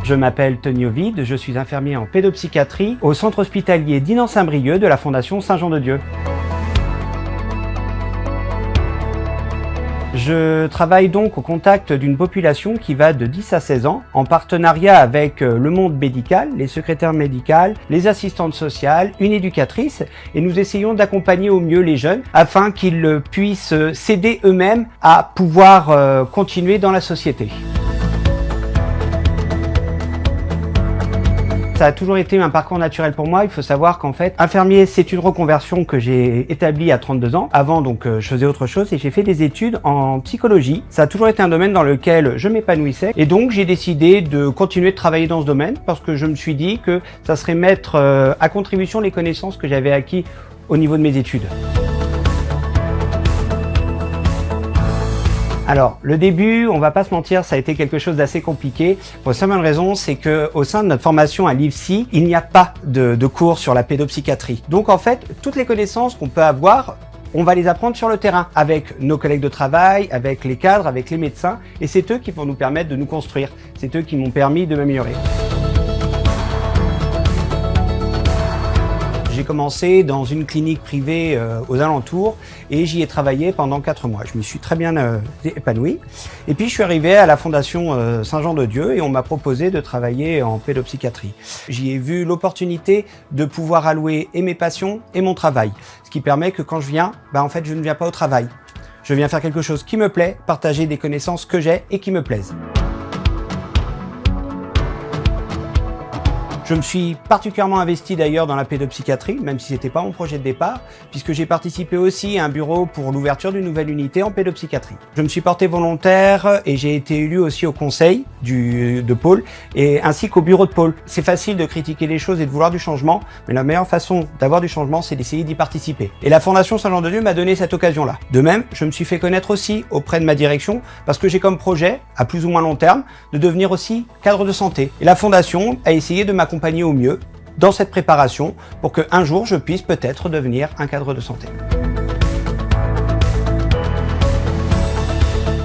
Je m'appelle Tony Ovid, je suis infirmier en pédopsychiatrie au centre hospitalier d'Innan-Saint-Brieuc de la Fondation Saint-Jean-de-Dieu. Je travaille donc au contact d'une population qui va de 10 à 16 ans, en partenariat avec le monde médical, les secrétaires médicales, les assistantes sociales, une éducatrice, et nous essayons d'accompagner au mieux les jeunes afin qu'ils puissent s'aider eux-mêmes à pouvoir continuer dans la société. Ça a toujours été un parcours naturel pour moi. Il faut savoir qu'en fait, infirmier, c'est une reconversion que j'ai établie à 32 ans. Avant, donc, je faisais autre chose et j'ai fait des études en psychologie. Ça a toujours été un domaine dans lequel je m'épanouissais. Et donc, j'ai décidé de continuer de travailler dans ce domaine parce que je me suis dit que ça serait mettre à contribution les connaissances que j'avais acquises au niveau de mes études. Alors, le début, on va pas se mentir, ça a été quelque chose d'assez compliqué. Pour la simple raison, c'est que au sein de notre formation à l'IFSI, il n'y a pas de cours sur la pédopsychiatrie. Donc en fait, toutes les connaissances qu'on peut avoir, on va les apprendre sur le terrain, avec nos collègues de travail, avec les cadres, avec les médecins, et c'est eux qui vont nous permettre de nous construire. C'est eux qui m'ont permis de m'améliorer. J'ai commencé dans une clinique privée aux alentours et j'y ai travaillé pendant 4 mois. Je me suis très bien épanoui. Et puis je suis arrivé à la Fondation Saint-Jean-de-Dieu et on m'a proposé de travailler en pédopsychiatrie. J'y ai vu l'opportunité de pouvoir allouer et mes passions et mon travail. Ce qui permet que quand je viens, en fait je ne viens pas au travail. Je viens faire quelque chose qui me plaît, partager des connaissances que j'ai et qui me plaisent. Je me suis particulièrement investi d'ailleurs dans la pédopsychiatrie, même si c'était pas mon projet de départ, puisque j'ai participé aussi à un bureau pour l'ouverture d'une nouvelle unité en pédopsychiatrie. Je me suis porté volontaire et j'ai été élu aussi au conseil de pôle et ainsi qu'au bureau de pôle. C'est facile de critiquer les choses et de vouloir du changement, mais la meilleure façon d'avoir du changement, c'est d'essayer d'y participer. Et la Fondation Saint-Jean-de-Dieu m'a donné cette occasion-là. De même, je me suis fait connaître aussi auprès de ma direction, parce que j'ai comme projet, à plus ou moins long terme, de devenir aussi cadre de santé. Et la Fondation a essayé de m'accompagner au mieux dans cette préparation pour qu'un jour je puisse peut-être devenir un cadre de santé.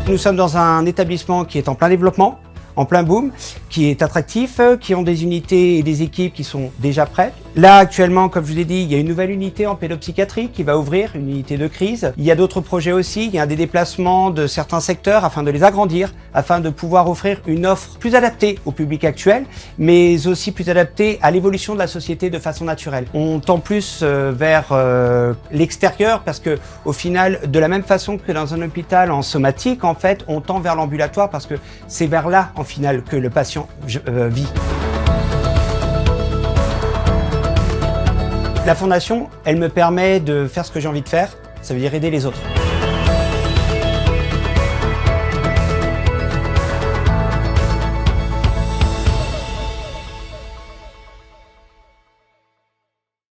Nous sommes dans un établissement qui est en plein développement, en plein boom, qui est attractif, qui ont des unités et des équipes qui sont déjà prêtes. Là, actuellement, comme je vous l'ai dit, il y a une nouvelle unité en pédopsychiatrie qui va ouvrir, une unité de crise. Il y a d'autres projets aussi, il y a des déplacements de certains secteurs afin de les agrandir, afin de pouvoir offrir une offre plus adaptée au public actuel, mais aussi plus adaptée à l'évolution de la société de façon naturelle. On tend plus vers l'extérieur parce que, au final, de la même façon que dans un hôpital en somatique, en fait, on tend vers l'ambulatoire parce que c'est vers là, en final, que le patient vit. La Fondation, elle me permet de faire ce que j'ai envie de faire, ça veut dire aider les autres.